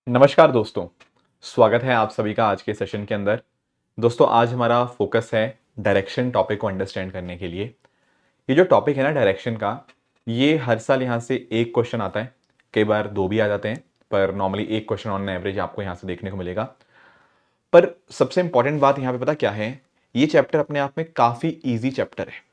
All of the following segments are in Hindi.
नमस्कार दोस्तों, स्वागत है आप सभी का आज के सेशन के अंदर। दोस्तों आज हमारा फोकस है डायरेक्शन टॉपिक को अंडरस्टैंड करने के लिए। ये जो टॉपिक है ना डायरेक्शन का, ये हर साल यहाँ से एक क्वेश्चन आता है, कई बार दो भी आ जाते हैं, पर नॉर्मली एक क्वेश्चन ऑन एवरेज आपको यहाँ से देखने को मिलेगा। पर सबसे इंपॉर्टेंट बात यहाँ पे पता क्या है, ये चैप्टर अपने आप में काफ़ी ईजी चैप्टर है।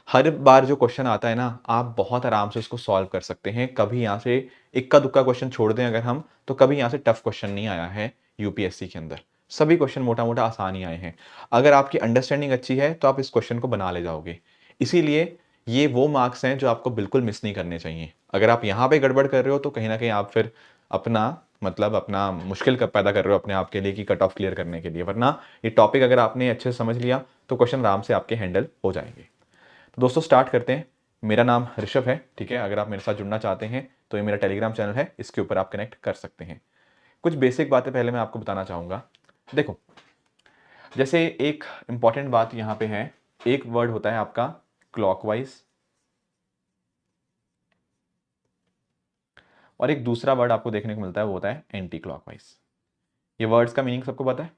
हर बार जो क्वेश्चन आता है ना, आप बहुत आराम से उसको सॉल्व कर सकते हैं। कभी यहाँ से इक्का दुक्का क्वेश्चन छोड़ दें अगर हम, तो कभी यहाँ से टफ क्वेश्चन नहीं आया है यूपीएससी के अंदर। सभी क्वेश्चन मोटा मोटा आसान ही आए हैं। अगर आपकी अंडरस्टैंडिंग अच्छी है तो आप इस क्वेश्चन को बना ले जाओगे। इसीलिए ये वो मार्क्स हैं जो आपको बिल्कुल मिस नहीं करने चाहिए। अगर आप यहाँ पे गड़बड़ कर रहे हो तो कहीं ना कहीं आप फिर अपना अपना मुश्किल पैदा कर रहे हो अपने आप के लिए कि कट ऑफ क्लियर करने के लिए। वरना ये टॉपिक अगर आपने अच्छे से समझ लिया तो क्वेश्चन आराम से आपके हैंडल हो जाएंगे। तो दोस्तों स्टार्ट करते हैं। मेरा नाम ऋषभ है, ठीक है। अगर आप मेरे साथ जुड़ना चाहते हैं तो ये मेरा टेलीग्राम चैनल है, इसके ऊपर आप कनेक्ट कर सकते हैं। कुछ बेसिक बातें पहले मैं आपको बताना चाहूँगा। देखो, जैसे एक इंपॉर्टेंट बात यहाँ पे है, एक वर्ड होता है आपका क्लॉकवाइज और एक दूसरा वर्ड आपको देखने को मिलता है, वो होता है एंटी क्लॉकवाइज। ये वर्ड्स का मीनिंग सबको पता है?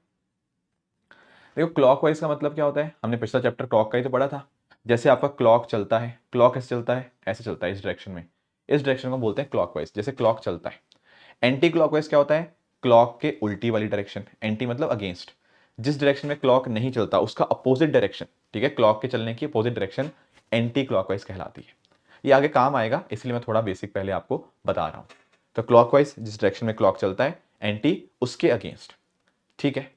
देखो, क्लॉकवाइज का मतलब क्या होता है, हमने पिछला चैप्टर क्लॉक का ही तो पढ़ा था। जैसे आपका क्लॉक चलता है, क्लॉक कैसे चलता है, ऐसे चलता है इस डायरेक्शन में। इस डायरेक्शन को बोलते हैं क्लॉकवाइज, जैसे क्लॉक चलता है। एंटी क्लॉकवाइज क्या होता है? क्लॉक के उल्टी वाली डायरेक्शन। एंटी मतलब अगेंस्ट, जिस डायरेक्शन में क्लॉक नहीं चलता उसका अपोजिट डायरेक्शन, ठीक है। क्लॉक के चलने की अपोजिट डायरेक्शन एंटी क्लॉकवाइज कहलाती है। ये आगे काम आएगा, इसलिए मैं थोड़ा बेसिक पहले आपको बता रहा हूं। तो क्लॉकवाइज जिस डायरेक्शन में क्लॉक चलता है, एंटी उसके अगेंस्ट, ठीक है।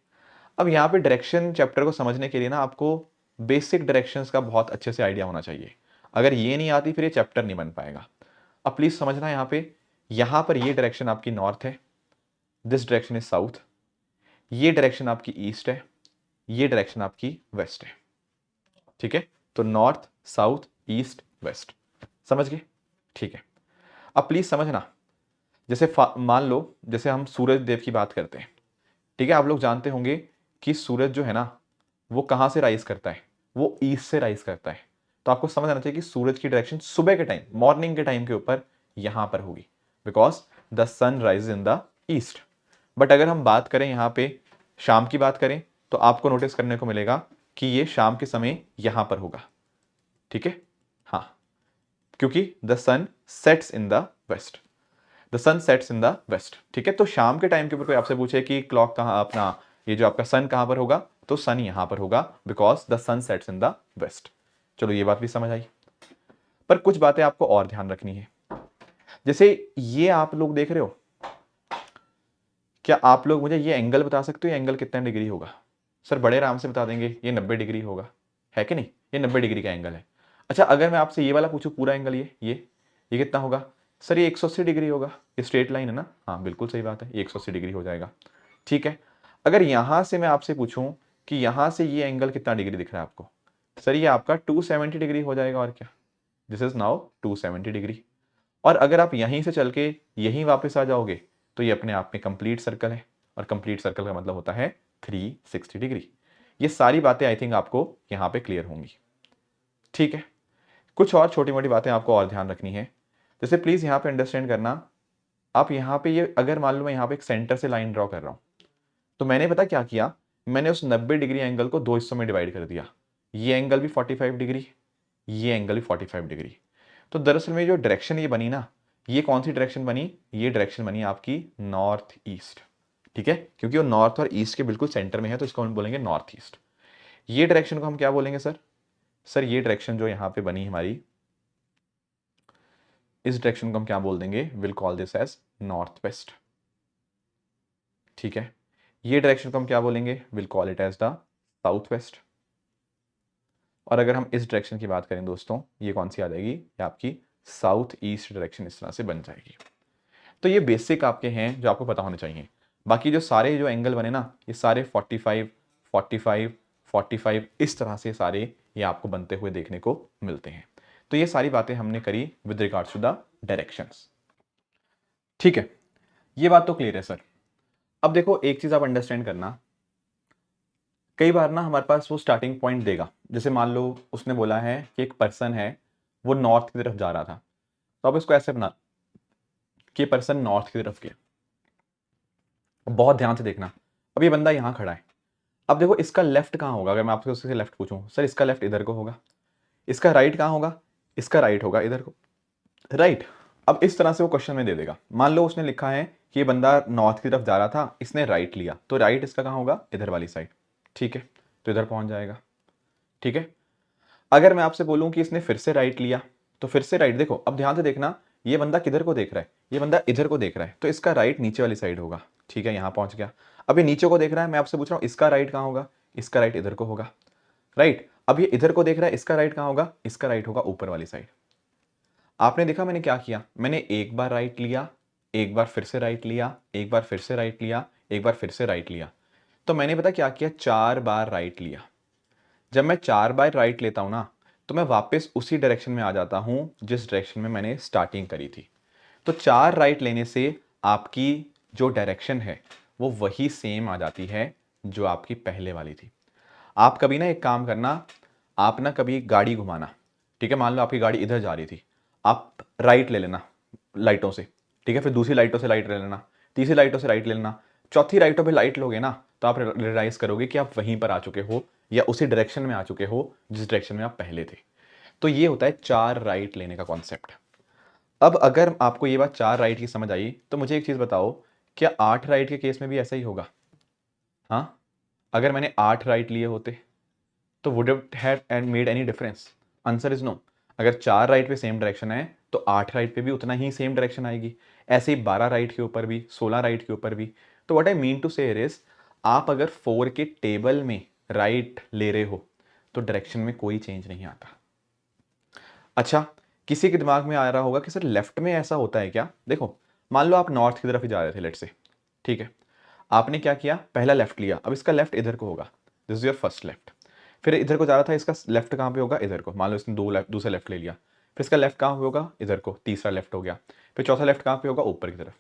अब यहाँ पे डायरेक्शन चैप्टर को समझने के लिए ना आपको बेसिक डायरेक्शंस का बहुत अच्छे से आइडिया होना चाहिए। अगर ये नहीं आती फिर ये चैप्टर नहीं बन पाएगा। अब प्लीज समझना, यहाँ पर ये डायरेक्शन आपकी नॉर्थ है, दिस डायरेक्शन इज साउथ। ये डायरेक्शन आपकी ईस्ट है, ये डायरेक्शन आपकी वेस्ट है, ठीक है। तो नॉर्थ साउथ ईस्ट वेस्ट, समझ गए? ठीक है। अब प्लीज समझना, जैसे मान लो जैसे हम सूरज देव की बात करते हैं, ठीक है। आप लोग जानते होंगे कि सूरज जो है ना, वो कहां से राइज करता है? वो ईस्ट से राइज करता है। तो आपको समझ आना चाहिए कि सूरज की डायरेक्शन सुबह के टाइम, मॉर्निंग के टाइम के ऊपर यहां पर होगी, because the sun rise in the east. But अगर हम बात करें यहाँ पे शाम की बात करें, तो आपको नोटिस करने को मिलेगा कि ये शाम के समय यहां पर होगा, ठीक है। हाँ, क्योंकि the sun sets in the west, the sun sets in the west, ठीक है। तो शाम के टाइम के ऊपर कोई आपसे पूछे कि क्लॉक कहाँ अपना, ये जो आपका सन कहां पर होगा, तो सन यहां पर होगा, because the sun sets in the west. चलो ये बात भी समझ आई। पर कुछ बातें आपको और ध्यान रखनी है। जैसे ये आप लोग देख रहे हो, क्या आप लोग मुझे ये एंगल बता सकते हो, ये एंगल कितना डिग्री होगा? सर बड़े आराम से बता देंगे, ये 90 डिग्री होगा, है कि नहीं? ये 90 डिग्री का एंगल है। अच्छा, अगर मैं आपसे ये वाला पूछूं पूरा एंगल, ये कितना होगा? सर ये 180 डिग्री होगा, ये स्ट्रेट लाइन है ना। हाँ बिल्कुल सही बात है, ये 180 डिग्री हो जाएगा, ठीक है। अगर यहां से मैं आपसे पूछूं कि यहां से ये एंगल कितना डिग्री दिख रहा है आपको, सर ये आपका 270 डिग्री हो जाएगा, और क्या, दिस इज नाउ 270 डिग्री। और अगर आप यहीं से चल के यहीं वापस आ जाओगे तो ये अपने आप में कंप्लीट सर्कल है, और कंप्लीट सर्कल का मतलब होता है 360 डिग्री। ये सारी बातें आई थिंक आपको यहां पे क्लियर होंगी, ठीक है। कुछ और छोटी मोटी बातें आपको और ध्यान रखनी है। जैसे प्लीज यहां पे अंडरस्टैंड करना, आप यहां पे ये अगर मान लो मैं यहां पे एक सेंटर से लाइन ड्रॉ कर रहा हूं, तो मैंने पता क्या किया, मैंने उस 90 डिग्री एंगल को दो हिस्सों में डिवाइड कर दिया। ये एंगल भी 45 डिग्री, ये एंगल भी 45 डिग्री। तो दरअसल में जो डायरेक्शन ये बनी ना, ये कौन सी डायरेक्शन बनी? ये डायरेक्शन बनी आपकी नॉर्थ ईस्ट, ठीक है। क्योंकि वो नॉर्थ और ईस्ट के बिल्कुल सेंटर में है, तो इसको हम बोलेंगे नॉर्थ ईस्ट। ये डायरेक्शन को हम क्या बोलेंगे सर? सर ये डायरेक्शन जो यहां पे बनी हमारी, इस डायरेक्शन को हम क्या बोल देंगे? Will call this as north west, ठीक है। ये डायरेक्शन को हम क्या बोलेंगे? Will call it as the south west. और अगर हम इस डायरेक्शन की बात करें दोस्तों, ये कौन सी आ जाएगी? ये आपकी साउथ ईस्ट डायरेक्शन इस तरह से बन जाएगी। तो ये बेसिक आपके हैं जो आपको पता होने चाहिए। बाकी जो सारे जो एंगल बने ना, ये सारे 45 45 45 इस तरह से सारे ये आपको बनते हुए देखने को मिलते हैं। तो ये सारी बातें हमने करी with regards to the directions, ठीक है। ये बात तो क्लियर है सर। अब देखो एक चीज आप अंडरस्टैंड करना, कई बार ना हमारे पास वो स्टार्टिंग पॉइंट देगा। जैसे मान लो उसने बोला है कि एक पर्सन है, वो नॉर्थ की तरफ जा रहा था, तो अब इसको ऐसे बना कि पर्सन नॉर्थ की तरफ गया, बहुत ध्यान से देखना। अब ये बंदा यहाँ खड़ा है, अब देखो इसका लेफ्ट कहाँ होगा, अगर मैं आपसे उससे लेफ्ट पूछूं, सर इसका लेफ्ट इधर को होगा, इसका राइट कहाँ होगा, इसका राइट होगा इधर को, राइट। अब इस तरह से वो क्वेश्चन में दे देगा। मान लो उसने लिखा है कि ये बंदा नॉर्थ की तरफ जा रहा था, इसने राइट लिया, तो राइट इसका कहाँ होगा, इधर वाली साइड, ठीक है, तो इधर पहुंच जाएगा, ठीक है। अगर मैं आपसे बोलूं कि इसने फिर से राइट लिया, तो फिर से राइट, देखो अब ध्यान से देखना, ये बंदा किधर को देख रहा है, ये बंदा इधर को देख रहा है, तो इसका राइट नीचे वाली साइड होगा, ठीक है, यहां पहुंच गया। अब ये नीचे को देख रहा है, मैं आपसे पूछ रहा हूं इसका राइट कहां होगा, इसका राइट इधर को होगा, राइट। अब ये इधर को देख रहा है, इसका राइट कहां होगा, इसका राइट होगा ऊपर वाली साइड। आपने देखा मैंने क्या किया, मैंने एक बार राइट लिया, एक बार फिर से राइट लिया, एक बार फिर से राइट लिया, एक बार फिर से राइट लिया, तो मैंने पता क्या किया, 4 बार राइट लिया। जब मैं 4 बार राइट लेता हूं ना, तो मैं वापस उसी डायरेक्शन में आ जाता हूं जिस डायरेक्शन में मैंने स्टार्टिंग करी थी। तो 4 राइट लेने से आपकी जो डायरेक्शन है वो वही सेम आ जाती है जो आपकी पहले वाली थी। आप कभी ना एक काम करना, आप ना कभी गाड़ी घुमाना, ठीक है, मान लो आपकी गाड़ी इधर जा रही थी, आप राइट ले लेना लाइटों से, ठीक है, फिर दूसरी लाइटों से राइट ले लेना, तीसरी लाइटों से राइट ले लेना, चौथी लाइटों पे लाइट लोगे ना, तो आप रियलाइज करोगे कि आप वहीं पर आ चुके हो या उसी डायरेक्शन में आ चुके हो जिस डायरेक्शन में आप पहले थे। तो ये होता है 4 राइट लेने का कॉन्सेप्ट। अब अगर आपको ये बात 4 राइट की समझ आई, तो मुझे एक चीज बताओ, क्या 8 राइट के केस में भी ऐसा ही होगा? हाँ, अगर मैंने 8 राइट लिए होते तो would it have and made any difference? Answer is no. अगर 4 राइट पे सेम डायरेक्शन है तो 8 राइट पे भी उतना ही सेम डायरेक्शन आएगी, ऐसे ही 12 राइट के ऊपर भी, 16 राइट के ऊपर भी। तो व्हाट आई मीन टू से इज, आप अगर 4 के टेबल में राइट ले रहे हो तो डायरेक्शन में कोई चेंज नहीं आता। अच्छा, किसी के दिमाग में आ रहा होगा कि सर लेफ्ट में ऐसा होता है क्या? देखो, मान लो आप नॉर्थ की तरफ ही जा रहे थे लेट से, ठीक है, आपने क्या किया, पहला लेफ्ट लिया, अब इसका लेफ्ट इधर को होगा, this is your first left. फिर इधर को जा रहा था, इसका लेफ्ट कहाँ पे होगा, इधर को, मान लो इसने दूसरा लेफ्ट ले लिया, फिर इसका लेफ्ट कहाँ पे होगा, इधर को, तीसरा लेफ्ट हो गया, फिर चौथा लेफ्ट कहाँ पे होगा, ऊपर की तरफ।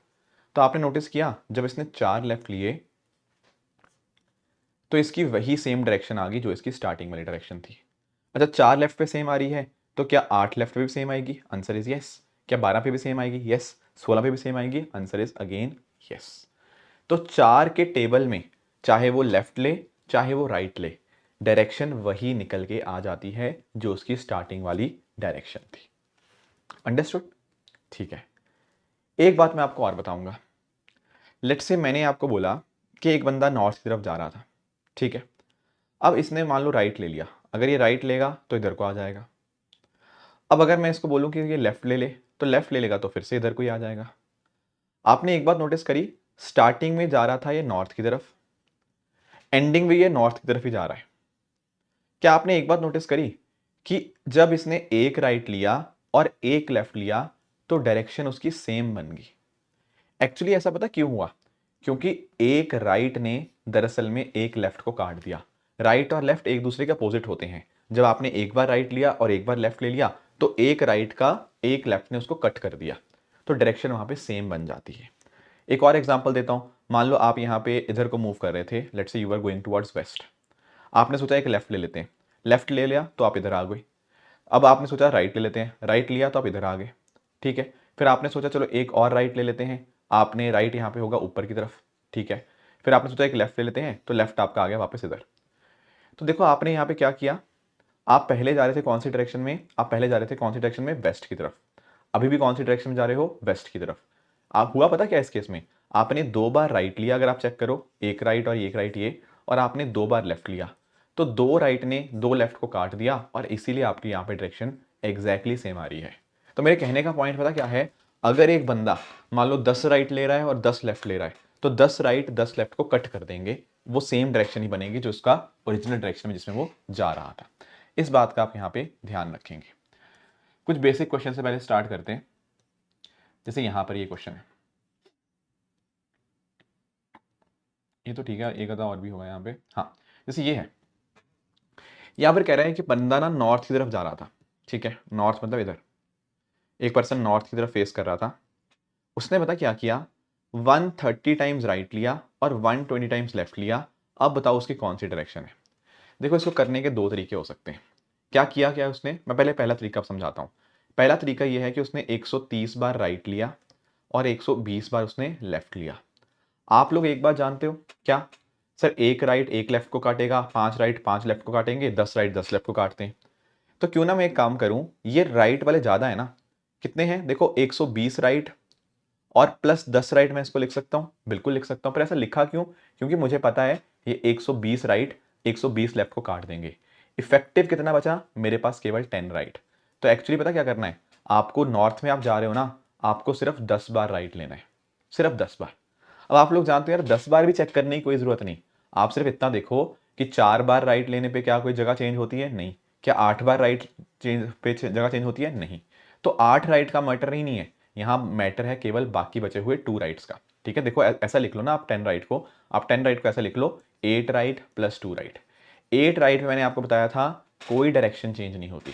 तो आपने नोटिस किया जब इसने 4 लेफ्ट लिए तो इसकी वही सेम डायरेक्शन आ गई जो इसकी स्टार्टिंग वाली डायरेक्शन थी। अच्छा, 4 लेफ्ट पे सेम आ रही है, तो क्या 8 लेफ्ट पे भी सेम आएगी? Answer is yes. क्या 12 पे भी सेम आएगी? यस। 16 पे भी सेम आएगी? Answer is again yes. तो 4 के टेबल में चाहे वो लेफ्ट ले चाहे वो राइट ले, डायरेक्शन वही निकल के आ जाती है जो उसकी स्टार्टिंग वाली डायरेक्शन थी। अंडरस्टूड? ठीक है, एक बात मैं आपको और बताऊंगा। लेट्स से मैंने आपको बोला कि एक बंदा नॉर्थ की तरफ जा रहा था, ठीक है, अब इसने मान लो राइट ले लिया, अगर ये राइट लेगा तो इधर को आ जाएगा। अब अगर मैं इसको बोलूं कि ये लेफ्ट ले ले, तो लेफ्ट ले लेगा तो फिर से इधर को ही आ जाएगा। आपने एक बात नोटिस करी, स्टार्टिंग में जा रहा था ये नॉर्थ की तरफ, एंडिंग में ये नॉर्थ की तरफ ही जा रहा है। क्या आपने एक बात नोटिस करी कि जब इसने एक राइट लिया और एक लेफ्ट लिया तो डायरेक्शन उसकी सेम बन गई? एक्चुअली ऐसा पता क्यों हुआ? क्योंकि एक राइट ने दरअसल में एक लेफ्ट को काट दिया। राइट और लेफ्ट एक दूसरे के अपोजिट होते हैं। जब आपने एक बार राइट लिया और एक बार लेफ्ट ले लिया तो एक राइट का एक लेफ्ट ने उसको कट कर दिया, तो डायरेक्शन वहां पे सेम बन जाती है। एक और एग्जांपल देता हूं, मान लो आप यहाँ पे इधर को मूव कर रहे थे, let's say you are going towards west, आपने सोचा एक लेफ्ट ले लेते हैं, लेफ्ट ले लिया तो आप इधर आ गए। अब आपने सोचा राइट ले लेते हैं, राइट लिया तो आप इधर आ गए, ठीक है। फिर आपने सोचा चलो एक और राइट ले लेते हैं, आपने राइट यहाँ पे होगा ऊपर की तरफ, ठीक है। फिर आपने सोचा एक लेफ्ट ले लेते हैं, तो लेफ्ट आपका आ गया वापस इधर। तो देखो आपने यहाँ पे क्या किया, आप पहले जा रहे थे कौन सी डायरेक्शन में, आप पहले जा रहे थे कौन सी डायरेक्शन में, वेस्ट की तरफ। अभी भी कौन सी डायरेक्शन में जा रहे हो, वेस्ट की तरफ। आप हुआ पता क्या इस केस में, आपने 2 बार राइट लिया, अगर आप चेक करो, एक राइट और एक राइट ये, और आपने 2 बार लेफ्ट लिया, तो 2 राइट ने 2 लेफ्ट को काट दिया और इसीलिए आपकी यहाँ पे डायरेक्शन एग्जैक्टली सेम आ रही है। तो मेरे कहने का पॉइंट पता क्या है, अगर एक बंदा मान लो 10 राइट ले रहा है और 10 लेफ्ट ले रहा है, तो 10 राइट 10 लेफ्ट को कट कर देंगे, वो सेम डायरेक्शन ही बनेगी जो उसका ओरिजिनल डायरेक्शन में जिसमें वो जा रहा था। इस बात का आप यहाँ पे ध्यान रखेंगे। कुछ बेसिक क्वेश्चन से पहले स्टार्ट करते हैं। जैसे यहाँ पर ये क्वेश्चन है, ये तो ठीक है, एक आधा और भी होगा यहाँ पे। हाँ, जैसे ये है, यहाँ पर कह रहे हैं कि बंदा ना नॉर्थ की तरफ जा रहा था, ठीक है, नॉर्थ मतलब इधर, एक पर्सन नॉर्थ की तरफ फेस कर रहा था। उसने पता क्या किया, 130 टाइम्स राइट लिया और 120 टाइम्स लेफ्ट लिया। अब बताओ उसकी कौन सी डायरेक्शन है? देखो, इसको करने के 2 तरीके हो सकते हैं। क्या किया क्या उसने, मैं पहले पहला तरीका समझाता हूँ। पहला तरीका यह है कि उसने 130 बार राइट लिया और 120 बार उसने लेफ्ट लिया। आप लोग एक बात जानते हो क्या सर, एक राइट एक लेफ्ट को काटेगा, 5 राइट 5 लेफ्ट को काटेंगे, 10 राइट 10 लेफ्ट को काटते हैं। तो क्यों ना मैं एक काम करूं, ये राइट वाले ज्यादा है ना, कितने हैं देखो, 120 राइट और प्लस 10 राइट मैं इसको लिख सकता हूं, बिल्कुल लिख सकता हूं। पर ऐसा लिखा क्यों, क्योंकि मुझे पता है ये 120 राइट 120 लेफ्ट को काट देंगे। इफेक्टिव कितना बचा मेरे पास, केवल 10 राइट। तो एक्चुअली पता क्या करना है आपको, नॉर्थ में आप जा रहे हो ना, आपको सिर्फ 10 बार राइट लेना है, सिर्फ 10 बार। अब आप लोग जानते हो यार 10 बार भी चेक करने की कोई जरूरत नहीं, आप सिर्फ इतना देखो कि 4 बार राइट लेने पे क्या कोई जगह चेंज होती है, नहीं। क्या 8 बार राइट चेंज पे जगह चेंज होती है, नहीं। तो 8 राइट का मैटर ही नहीं है यहाँ, मैटर है केवल बाकी बचे हुए 2 राइट्स का। ठीक है, देखो ऐसा लिख लो ना आप 10 राइट को, आप 10 राइट को ऐसा लिख लो 8 राइट प्लस 2 राइट। 8 राइट में मैंने आपको बताया था कोई डायरेक्शन चेंज नहीं होती,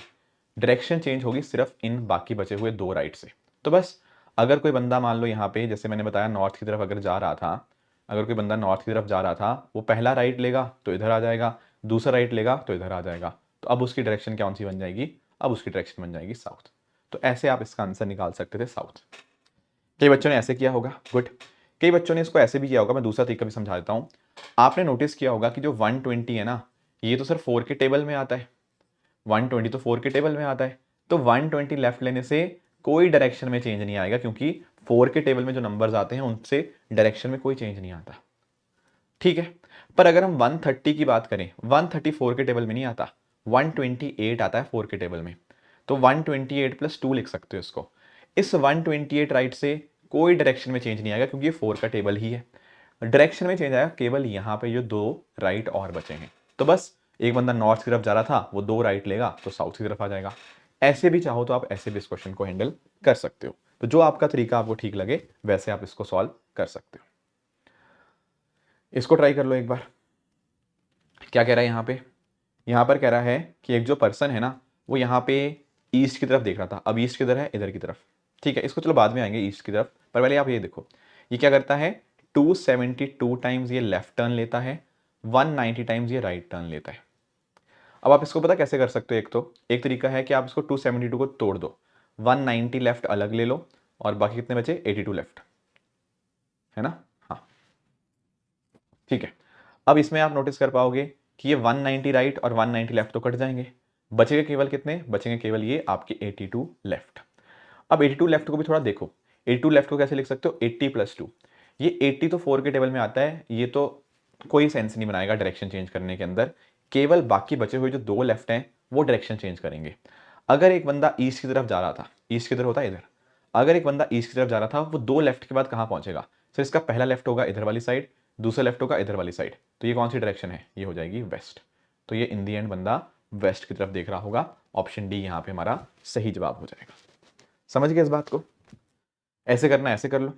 डायरेक्शन चेंज होगी सिर्फ इन बाकी बचे हुए 2 राइट से। तो बस अगर कोई बंदा मान लो यहाँ पे जैसे मैंने बताया नॉर्थ की तरफ अगर जा रहा था, अगर कोई बंदा नॉर्थ की तरफ जा रहा था, वो पहला राइट लेगा तो इधर आ जाएगा, दूसरा राइट लेगा तो इधर आ जाएगा। तो अब उसकी डायरेक्शन कौन सी बन जाएगी, अब उसकी डायरेक्शन बन जाएगी साउथ। तो ऐसे आप इसका आंसर निकाल सकते थे साउथ। कई बच्चों ने ऐसे किया होगा, गुड। कई बच्चों ने इसको ऐसे भी किया होगा, मैं दूसरा तरीका भी समझा देता हूँ। आपने नोटिस किया होगा कि जो 120 है ना, ये तो सर 4 के टेबल में आता है, 120 तो 4 के टेबल में आता है। तो 120 लेफ्ट लेने से कोई डायरेक्शन में चेंज नहीं आएगा, क्योंकि 4 के टेबल में जो नंबर्स आते हैं उनसे डायरेक्शन में कोई चेंज नहीं आता। ठीक है, पर अगर हम 130 की बात करें, 130 4 के टेबल में नहीं आता, 128 आता है 4 के टेबल में। तो 128 प्लस 2 लिख सकते हो इसको। इस 128 राइट से कोई डायरेक्शन में चेंज नहीं आएगा, क्योंकि ये 4 का टेबल ही है। डायरेक्शन में चेंज आएगा केवल यहाँ पे जो 2 राइट और बचे हैं। तो बस एक बंदा नॉर्थ की तरफ जा रहा था, वो 2 राइट लेगा तो साउथ की तरफ आ जाएगा। ऐसे भी चाहो तो आप ऐसे भी इस क्वेश्चन को हैंडल कर सकते हो। तो जो आपका तरीका आपको ठीक लगे वैसे आप इसको सॉल्व कर सकते हो। इसको ट्राई कर लो एक बार। क्या कह रहा है यहाँ पर कह रहा है कि एक जो पर्सन है ना, वो यहाँ पे ईस्ट की तरफ देख रहा था। अब ईस्ट किधर है, इधर की तरफ। ठीक है, इसको चलो बाद में आएंगे ईस्ट की तरफ, पर पहले आप ये देखो ये क्या करता है, 272 टाइम्स ये लेफ्ट टर्न लेता है, 190 टाइम्स ये राइट टर्न लेता है। अब आप इसको पता कैसे कर सकते हो, एक तरीका है कि आप इसको 272 को तोड़ दो, 190 लेफ्ट अलग ले लो और बाकी कितने बचे, 82 लेफ्ट, है ना। हाँ ठीक है, अब इसमें आप नोटिस कर पाओगे कि ये 190 राइट और 190 लेफ्ट तो कट जाएंगे, बचेंगे केवल कितने, बचेंगे केवल ये आपके 82 लेफ्ट। अब 82 लेफ्ट को भी थोड़ा देखो, 82 लेफ्ट को कैसे लिख सकते हो, 80 प्लस 2। ये 80 तो 4 के टेबल में आता है, ये तो कोई सेंस नहीं बनाएगा डायरेक्शन चेंज करने के अंदर, केवल बाकी बचे हुए जो 2 लेफ्ट हैं वो डायरेक्शन चेंज करेंगे। अगर एक बंदा ईस्ट की तरफ जा रहा था, ईस्ट किधर होता है, इधर। अगर एक बंदा ईस्ट की तरफ जा रहा था, वो 2 लेफ्ट के बाद कहाँ पहुंचेगा, सर इसका पहला लेफ्ट होगा इधर वाली साइड, दूसरा लेफ्ट होगा इधर वाली साइड। तो ये कौन सी डायरेक्शन है, ये हो जाएगी वेस्ट। तो ये इन दी एंड बंदा वेस्ट की तरफ देख रहा होगा, ऑप्शन डी यहाँ पे हमारा सही जवाब हो जाएगा। समझ गए इस बात को, ऐसे करना ऐसे कर लो।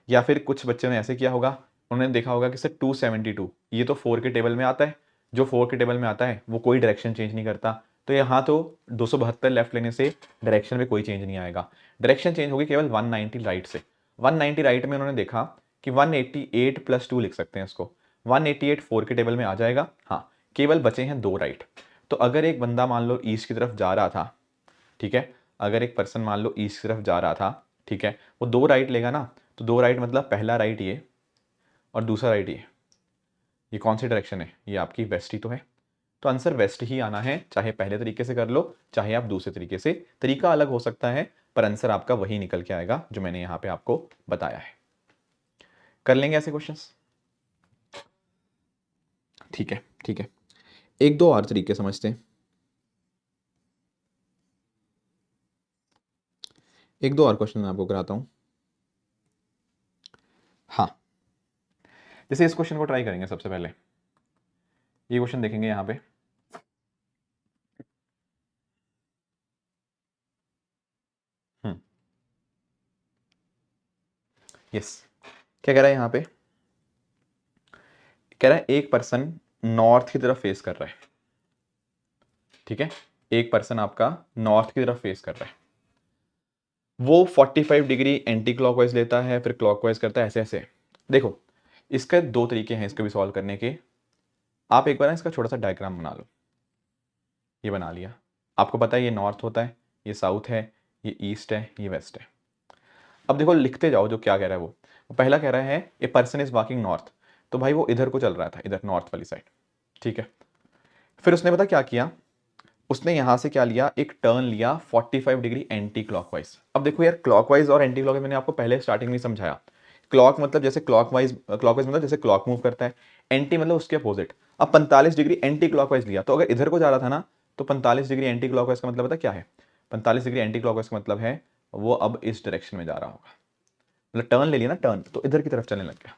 या फिर कुछ बच्चों ने ऐसे किया होगा, उन्होंने देखा होगा कि सर 272 ये तो 4 के टेबल में आता है, जो 4 के टेबल में आता है वो कोई डायरेक्शन चेंज नहीं करता, तो यहाँ तो 272 लेफ्ट लेने से डायरेक्शन में कोई चेंज नहीं आएगा, डायरेक्शन चेंज होगी केवल 190 राइट से। 190 राइट में उन्होंने देखा कि 188 प्लस 2 लिख सकते हैं इसको, 188 4 के टेबल में आ जाएगा। हाँ, केवल बचे हैं 2 राइट। तो अगर एक बंदा मान लो ईस्ट की तरफ जा रहा था, ठीक है, अगर एक पर्सन मान लो ईस्ट की तरफ जा रहा था, ठीक है, वो 2 राइट लेगा ना, तो 2 राइट मतलब पहला राइट ये और दूसरा राइट ये कौन सी डायरेक्शन है, ये आपकी वेस्ट ही तो है। तो आंसर वेस्ट ही आना है, चाहे पहले तरीके से कर लो चाहे आप दूसरे तरीके से, तरीका अलग हो सकता है पर आंसर आपका वही निकल के आएगा जो मैंने यहां पे आपको बताया है। कर लेंगे ऐसे क्वेश्चंस, ठीक है ठीक है। एक दो और तरीके समझते हैं, एक दो और क्वेश्चन मैं आपको कराता हूं। हाँ, जैसे इस क्वेश्चन को ट्राई करेंगे, सबसे पहले ये क्वेश्चन देखेंगे यहां पे। यस, क्या कह रहा है यहां पे, कह रहा है एक पर्सन नॉर्थ की तरफ फेस कर रहा है, ठीक है, एक पर्सन आपका नॉर्थ की तरफ फेस कर रहा है, वो 45 डिग्री एंटी क्लॉकवाइज लेता है, फिर क्लॉकवाइज करता है, ऐसे ऐसे। देखो इसके दो तरीके हैं इसको भी सॉल्व करने के, आप एक बार ना इसका छोटा सा डायग्राम बना लो। ये बना लिया, आपको पता है ये नॉर्थ होता है, ये साउथ है, ये ईस्ट है, ये वेस्ट है। अब देखो लिखते जाओ जो क्या कह रहा है वो, पहला कह रहा है a person is walking north, तो भाई वो इधर को चल रहा था, इधर नॉर्थ वाली साइड, ठीक है। फिर उसने पता क्या किया, उसने यहां से क्या लिया, एक टर्न लिया 45 डिग्री एंटी क्लॉकवाइज। अब देखो यार, क्लॉकवाइज और एंटी क्लॉकवाइज मैंने आपको पहले स्टार्टिंग में समझाया। क्लॉक मतलब जैसे क्लॉकवाइज, क्लॉकवाइज मतलब जैसे क्लॉक मूव करता है, एंटी मतलब उसके अपोजिट। अब 45 डिग्री एंटी क्लॉकवाइज लिया, तो अगर इधर को जा रहा था ना, तो 45 डिग्री एंटी क्लॉकवाइज का मतलब पता क्या है, 45 डिग्री एंटी क्लॉकवाइज का मतलब है वो अब इस डायरेक्शन में जा रहा होगा, मतलब टर्न ले लिया ना, टर्न, तो इधर की तरफ चलने लग गया,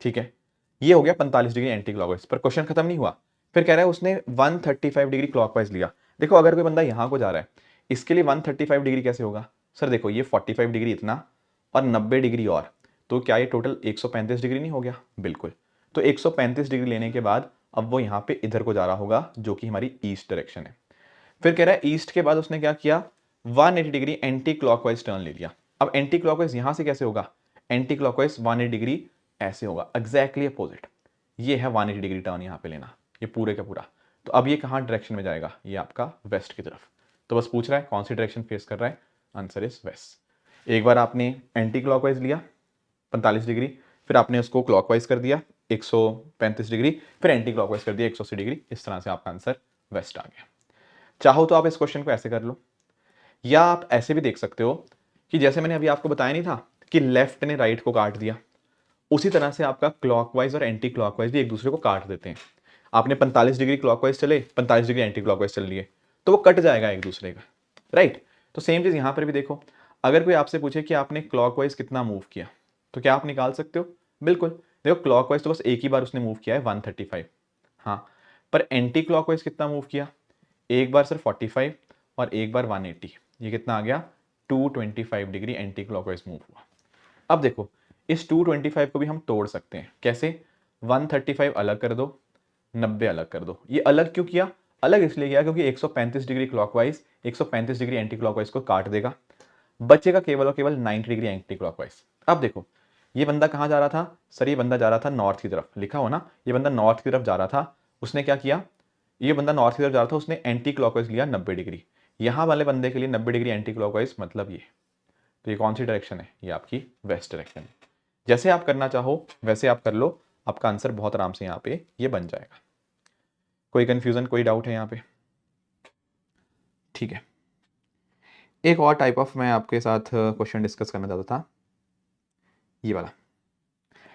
ठीक है। ये हो गया 45 डिग्री एंटी क्लॉकवाइज। पर क्वेश्चन खत्म नहीं हुआ, फिर कह रहा है उसने 135 डिग्री क्लॉकवाइज लिया। देखो अगर कोई बंदा यहां को जा रहा है, इसके लिए 135 डिग्री कैसे होगा सर, देखो ये 45 डिग्री इतना और 90 डिग्री और, तो क्या ये टोटल 135 डिग्री नहीं हो गया, बिल्कुल। तो 135 डिग्री लेने के बाद अब वो यहाँ पे इधर को जा रहा होगा, जो कि हमारी ईस्ट डायरेक्शन है। फिर कह रहा है ईस्ट के बाद उसने क्या किया, 180 डिग्री एंटी क्लॉकवाइज टर्न ले लिया। अब एंटी क्लॉकवाइज यहां से कैसे होगा, एंटी क्लॉकवाइज 180 डिग्री ऐसे होगा, एग्जैक्टली अपोजिट। ये है 180 डिग्री टर्न यहाँ पे लेना, ये पूरे का पूरा। तो अब ये कहाँ डायरेक्शन में जाएगा, ये आपका वेस्ट की तरफ। तो बस पूछ रहा है कौन सी डायरेक्शन फेस कर रहा है, आंसर इज वेस्ट। एक बार आपने एंटी क्लॉकवाइज लिया 45 डिग्री, फिर आपने उसको क्लॉकवाइज कर दिया 135 डिग्री, फिर एंटी क्लॉकवाइज कर दिया 180 डिग्री, इस तरह से आपका आंसर वेस्ट आ गया। चाहो तो आप इस क्वेश्चन को ऐसे कर लो, या आप ऐसे भी देख सकते हो कि जैसे मैंने अभी आपको बताया नहीं था कि लेफ्ट ने राइट को काट दिया, उसी तरह से आपका क्लॉकवाइज और एंटी क्लॉकवाइज भी एक दूसरे को काट देते हैं। आपने 45 डिग्री क्लॉकवाइज चले, 45 डिग्री एंटी क्लॉकवाइज चल लिए, तो वो कट जाएगा एक दूसरे का, राइट। तो सेम चीज यहां पर भी देखो, अगर कोई आपसे पूछे कि आपने क्लॉकवाइज कितना मूव किया, तो क्या आप निकाल सकते हो, बिल्कुल। देखो क्लॉकवाइज तो बस एक ही बार उसने मूव किया है 135, हाँ, पर एंटी क्लॉकवाइज कितना मूव किया, एक बार सिर्फ 45 और एक बार 180, ये कितना आ गया 225 डिग्री एंटी क्लॉकवाइज मूव हुआ। अब देखो इस 225 को भी हम तोड़ सकते हैं, कैसे, 135 अलग कर दो, 90 अलग कर दो। ये अलग क्यों किया, अलग इसलिए किया क्योंकि 135 degree clockwise 135 degree anti clockwise को काट देगा, बचेगा केवल और केवल 90 डिग्री एंटी क्लॉकवाइज। अब देखो ये बंदा कहाँ जा रहा था सर, ये बंदा जा रहा था नॉर्थ की तरफ, लिखा हो ना, ये बंदा नॉर्थ की तरफ जा रहा था। उसने क्या किया, ये बंदा नॉर्थ की तरफ जा रहा था, उसने एंटी क्लॉकवाइज लिया 90 डिग्री। यहाँ वाले बंदे के लिए 90 डिग्री एंटी क्लॉकवाइज मतलब ये, तो ये कौन सी डायरेक्शन है, ये आपकी वेस्ट डायरेक्शन है। जैसे आप करना चाहो वैसे आप कर लो, आपका आंसर बहुत आराम से यहाँ पे ये बन जाएगा। कोई कंफ्यूजन, कोई डाउट है यहाँ पे, ठीक है। एक और टाइप ऑफ मैं आपके साथ क्वेश्चन डिस्कस करना चाहता था, ये वाला।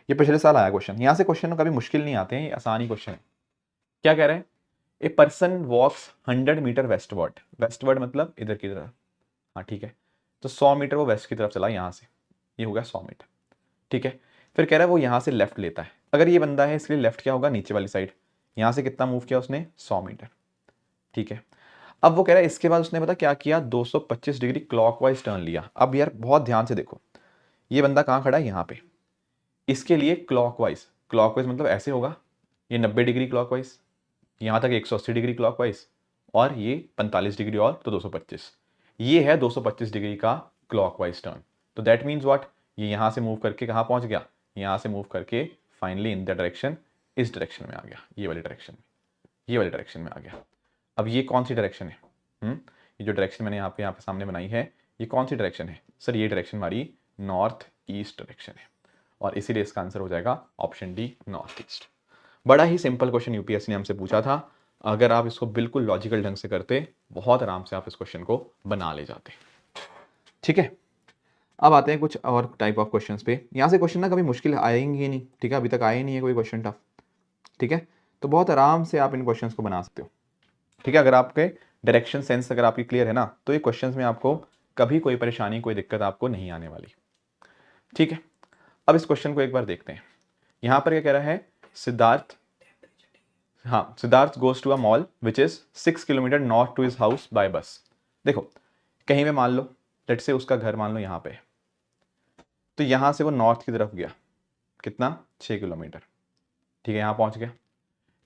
ये पिछले साल आया क्वेश्चन, यहाँ से क्वेश्चन कभी मुश्किल नहीं आते हैं, ये आसान ही क्वेश्चन है। क्या कह रहे हैं, a person walks 100 meter westward, westward मतलब इधर की तरफ, हाँ ठीक है। तो 100 मीटर वो वेस्ट की तरफ चला यहाँ से, ये हो गया 100 मीटर, ठीक है। फिर कह रहा है वो यहाँ से लेफ्ट लेता है, अगर ये बंदा है इसके लिए लेफ्ट क्या होगा, नीचे वाली साइड। यहाँ से कितना मूव किया उसने, 100 मीटर, ठीक है। अब वो कह रहा है इसके बाद उसने पता क्या किया, 225 डिग्री क्लॉकवाइज टर्न लिया। अब यार बहुत ध्यान से देखो, ये बंदा कहाँ खड़ा है, यहाँ पे। इसके लिए क्लॉकवाइज, क्लॉकवाइज मतलब ऐसे होगा, ये 90 डिग्री क्लॉकवाइज, यहाँ तक 180 डिग्री क्लॉकवाइज, और ये 45 डिग्री और तो 225, ये है 225 डिग्री का क्लॉकवाइज टर्न। तो दैट मीन्स व्हाट, ये यहाँ से मूव करके कहाँ पहुँच गया, यहाँ से मूव करके फाइनली इन द डायरेक्शन, इस डायरेक्शन में आ गया, ये वाली डायरेक्शन में, ये वाली डायरेक्शन में आ गया। अब ये कौन सी डायरेक्शन है, ये जो डायरेक्शन मैंने यहाँ पे सामने बनाई है, ये कौन सी डायरेक्शन है सर, ये डायरेक्शन हमारी नॉर्थ ईस्ट डायरेक्शन है, और इसीलिए इसका आंसर हो जाएगा ऑप्शन डी, नॉर्थ ईस्ट। बड़ा ही सिंपल क्वेश्चन यूपीएससी ने हमसे पूछा था, अगर आप इसको बिल्कुल लॉजिकल ढंग से करते, बहुत आराम से आप इस क्वेश्चन को बना ले जाते, ठीक है। अब आते हैं कुछ और टाइप ऑफ क्वेश्चंस पे। यहाँ से क्वेश्चन ना कभी मुश्किल आएंगे ही नहीं, ठीक है, अभी तक आए ही नहीं है कोई क्वेश्चन टफ, ठीक है। तो बहुत आराम से आप इन क्वेश्चंस को बना सकते हो, ठीक है। अगर आपके डायरेक्शन सेंस अगर आपकी क्लियर है ना, तो ये क्वेश्चंस में आपको कभी कोई परेशानी, कोई दिक्कत आपको नहीं आने वाली, ठीक है। अब इस क्वेश्चन को एक बार देखते हैं। यहां पर क्या कह रहा है, सिद्धार्थ, हाँ, Siddharth goes to a mall which is 6 kilometre north to his house by bus. देखो कहीं पे मान लो, लेट से उसका घर मान लो यहाँ पे, तो यहां से वो नॉर्थ की तरफ गया, कितना, 6 किलोमीटर, ठीक है, यहाँ पहुंच गया।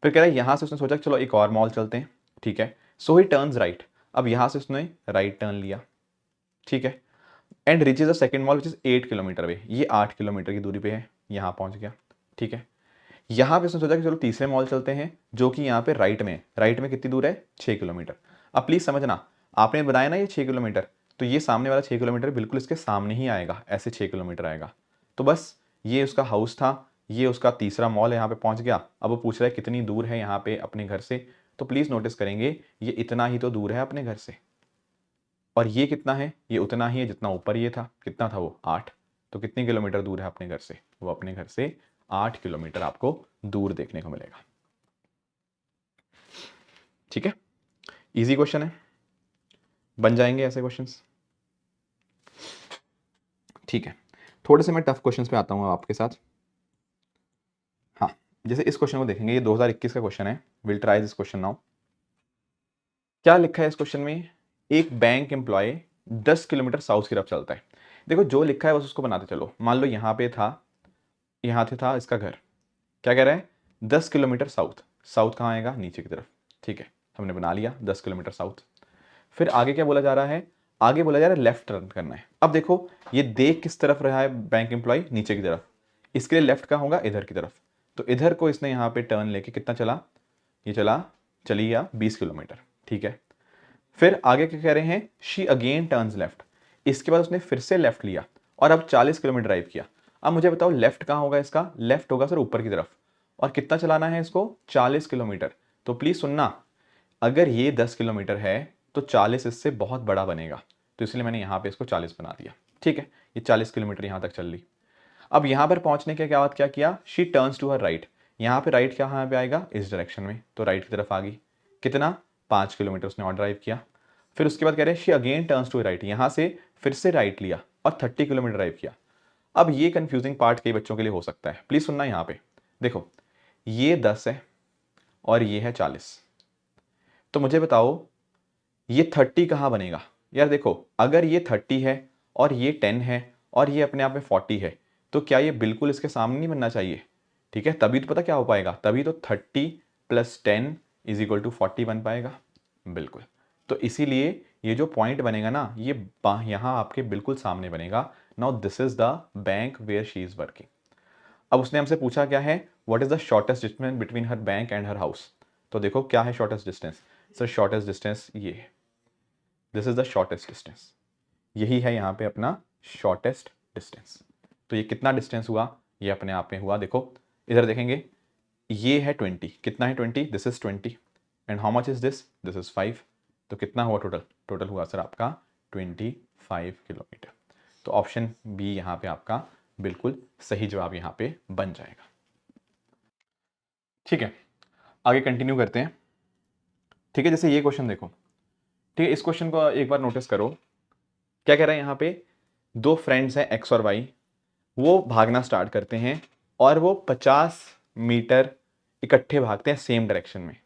फिर कह रहा है यहां से उसने सोचा कि चलो एक और मॉल चलते हैं, ठीक है। सो ही टर्न्स राइट, अब यहां से उसने राइट टर्न लिया, ठीक है। And reaches a second mall which is 8 kilometre way, ये 8 किलोमीटर की दूरी पे है, यहाँ पहुंच गया, ठीक है। यहाँ पे उसने सोचा कि चलो तीसरे मॉल चलते हैं, जो कि यहाँ पे राइट में, राइट में कितनी दूर है, 6 किलोमीटर। अब प्लीज समझना, आपने बनाया ना ये 6 किलोमीटर, तो ये सामने वाला 6 किलोमीटर बिल्कुल इसके सामने ही आएगा, ऐसे 6 किलोमीटर आएगा। तो बस ये उसका हाउस था, ये उसका तीसरा मॉल है, यहाँ पे पहुँच गया। अब वो पूछ रहा है कितनी दूर है यहाँ पे अपने घर से, तो प्लीज़ नोटिस करेंगे ये इतना ही तो दूर है अपने घर से, और ये कितना है, ये उतना ही है जितना ऊपर ये था। कितना था वो, 8। तो कितने किलोमीटर दूर है अपने घर से, वो अपने घर से 8 किलोमीटर आपको दूर देखने को मिलेगा। ठीक है, इजी क्वेश्चन है, बन जाएंगे ऐसे क्वेश्चंस। ठीक है, थोड़े से मैं टफ क्वेश्चंस पे आता हूँ आपके साथ। हाँ, जैसे इस क्वेश्चन को देखेंगे, ये 2021 का क्वेश्चन है। Will try this question now. क्या लिखा है इस क्वेश्चन में, एक बैंक एम्प्लॉय 10 किलोमीटर साउथ की तरफ चलता है। देखो जो लिखा है बस उसको बनाते चलो। मान लो यहाँ पे था, यहाँ से था इसका घर, क्या कह रहा है, 10 किलोमीटर साउथ। साउथ कहाँ आएगा, नीचे की तरफ। ठीक है, हमने बना लिया 10 किलोमीटर साउथ। फिर आगे क्या बोला जा रहा है, आगे बोला जा रहा है लेफ्ट टर्न करना है। अब देखो ये देख किस तरफ रहा है बैंक एम्प्लॉय, नीचे की तरफ, इसके लिए लेफ्ट का होगा इधर की तरफ। तो इधर को इसने यहाँ पे टर्न लेके कितना चला, ये चली गया 20 किलोमीटर। ठीक है, फिर आगे क्या कह रहे हैं, शी अगेन टर्न्स लेफ्ट। इसके बाद उसने फिर से लेफ्ट लिया और अब 40 किलोमीटर ड्राइव किया। अब मुझे बताओ लेफ्ट कहाँ होगा इसका, लेफ्ट होगा सर ऊपर की तरफ, और कितना चलाना है इसको, 40 किलोमीटर। तो प्लीज सुनना, अगर ये 10 किलोमीटर है तो 40 इससे बहुत बड़ा बनेगा, तो इसलिए मैंने यहाँ पे इसको 40 बना दिया। ठीक है, ये 40 किलोमीटर यहाँ तक चल ली। अब यहाँ पर पहुंचने के क्या किया, she turns to her right. यहाँ पे राइट क्या यहाँ पे आएगा, इस डायरेक्शन में, तो राइट की तरफ आ गई। कितना, 5 किलोमीटर उसने और ड्राइव किया। फिर उसके बाद कह रहे हैं she again turns to right, यहाँ से फिर से राइट लिया और 30 किलोमीटर ड्राइव किया। अब ये कंफ्यूजिंग पार्ट कई बच्चों के लिए हो सकता है, प्लीज सुनना। यहाँ पे देखो ये 10 है और ये है 40, तो मुझे बताओ ये 30 कहाँ बनेगा। यार देखो अगर ये 30 है और ये 10 है और ये अपने आप में 40 है, तो क्या ये बिल्कुल इसके सामने नहीं बनना चाहिए। ठीक है, तभी तो पता क्या हो पाएगा, तभी तो 30 + 10 = 40 बन पाएगा। बिल्कुल, तो इसीलिए ये जो पॉइंट बनेगा ना, ये यहाँ आपके बिल्कुल सामने बनेगा। Now this is the bank where she is working. अब उसने हमसे पूछा क्या है, what is the shortest distance between her bank and her house. तो देखो क्या है shortest distance, sir shortest distance ये है, this is the shortest distance, यही है यहाँ पे अपना शॉर्टेस्ट डिस्टेंस। तो ये कितना डिस्टेंस हुआ, ये अपने आप में हुआ। देखो इधर देखेंगे, ये है 20, कितना है 20, this is 20, and how much is this, this is 5। तो कितना हुआ टोटल, टोटल हुआ सर आपका 25 किलोमीटर। तो ऑप्शन बी यहाँ पे आपका बिल्कुल सही जवाब यहाँ पे बन जाएगा। ठीक है, आगे कंटिन्यू करते हैं। ठीक है, जैसे ये क्वेश्चन देखो, ठीक है, इस क्वेश्चन को एक बार नोटिस करो। क्या कह रहा है यहाँ पे, दो फ्रेंड्स हैं एक्स और वाई, वो भागना स्टार्ट करते हैं और वो 50 मीटर इकट्ठे भागते हैं सेम डायरेक्शन में।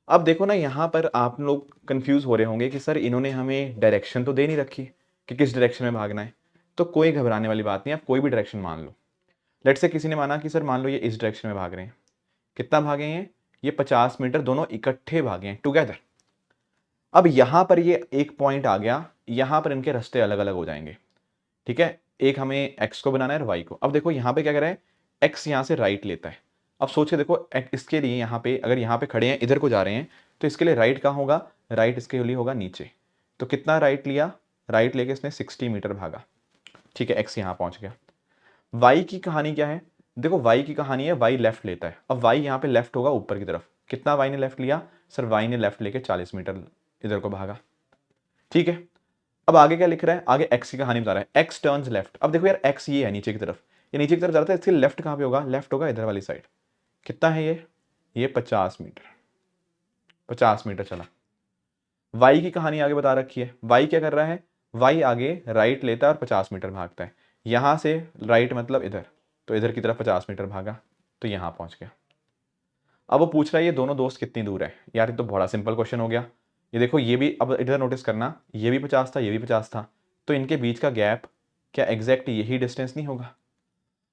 अब देखो ना, यहाँ पर आप लोग कंफ्यूज हो रहे होंगे कि सर इन्होंने हमें डायरेक्शन तो दे नहीं रखी कि किस डायरेक्शन में भागना है। तो कोई घबराने वाली बात नहीं, आप कोई भी डायरेक्शन मान लो। लेट से किसी ने माना कि सर मान लो ये इस डायरेक्शन में भाग रहे हैं, कितना भागे हैं ये 50 मीटर, दोनों इकट्ठे भागे हैं टुगेदर। अब यहां पर ये एक पॉइंट आ गया, यहां पर इनके रास्ते अलग अलग हो जाएंगे। ठीक है, एक हमें एक्स को बनाना है और वाई को। अब देखो यहाँ पे क्या कर रहा है, एक्स यहाँ से राइट लेता है। अब सोच के देखो इसके लिए यहाँ पे, अगर यहाँ पे खड़े हैं इधर को जा रहे हैं, तो इसके लिए राइट कहाँ होगा, राइट इसके लिए होगा नीचे। तो कितना राइट लिया, राइट लेके इसने 60 मीटर भागा। ठीक है, एक्स यहाँ पहुंच गया। वाई की कहानी क्या है, देखो वाई की कहानी है, वाई लेफ्ट लेता है। अब वाई यहाँ पे लेफ्ट होगा ऊपर की तरफ, कितना वाई ने लेफ्ट लिया, सर वाई ने लेफ्ट लेके 40 मीटर इधर को भागा। ठीक है, अब आगे क्या लिख रहा है, आगे एक्स की कहानी बता रहा है, एक्स टर्न्स लेफ्ट। अब देखो यार एक्स ये है नीचे की तरफ, ये नीचे की तरफ जा रहा है, इसके लेफ्ट कहाँ पे होगा, लेफ्ट होगा इधर वाली साइड। कितना है ये 50 मीटर, 50 मीटर चला। वाई की कहानी आगे बता रखी है, वाई क्या कर रहा है, वाई आगे राइट लेता है और 50 मीटर भागता है। यहां से राइट मतलब इधर, तो इधर की तरफ 50 मीटर भागा, तो यहां पहुंच गया। अब वो पूछ रहा है ये दोनों दोस्त कितनी दूर है। यार ये तो बड़ा सिंपल क्वेश्चन हो गया। ये देखो ये भी, अब इधर नोटिस करना, ये भी 50 था, ये भी 50 था, तो इनके बीच का गैप क्या एग्जैक्ट यही डिस्टेंस नहीं होगा।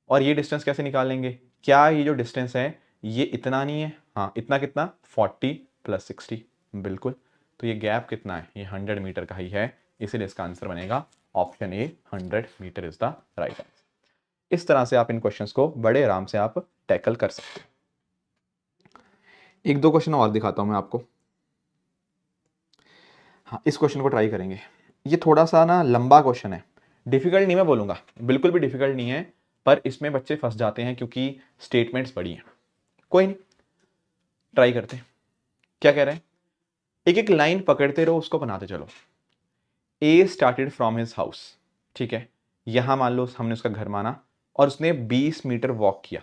और ये डिस्टेंस कैसे निकालेंगे, क्या ये जो डिस्टेंस है ये इतना नहीं है, हाँ इतना, कितना 40 + 60, बिल्कुल। तो ये गैप कितना है, ये 100 मीटर का ही है, इसीलिए इसका आंसर बनेगा option A, 100 meter is the right answer. इस तरह से आप इन क्वेश्चंस को बड़े आराम से आप टैकल कर सकते हैं। एक दो क्वेश्चन और दिखाता हूं मैं आपको। हाँ, इस क्वेश्चन को ट्राई करेंगे। ये थोड़ा सा ना लंबा क्वेश्चन है, डिफिकल्ट नहीं मैं बोलूंगा, बिल्कुल भी डिफिकल्ट नहीं है, पर इसमें बच्चे फंस जाते हैं क्योंकि स्टेटमेंट्स बड़ी हैं। कोई नहीं, ट्राई करते हैं। क्या कह रहे हैं, एक एक लाइन पकड़ते रहो, उसको बनाते चलो। ए स्टार्टेड फ्रॉम हिज हाउस, ठीक है, यहां मान लो हमने उसका घर माना और उसने 20 मीटर वॉक किया,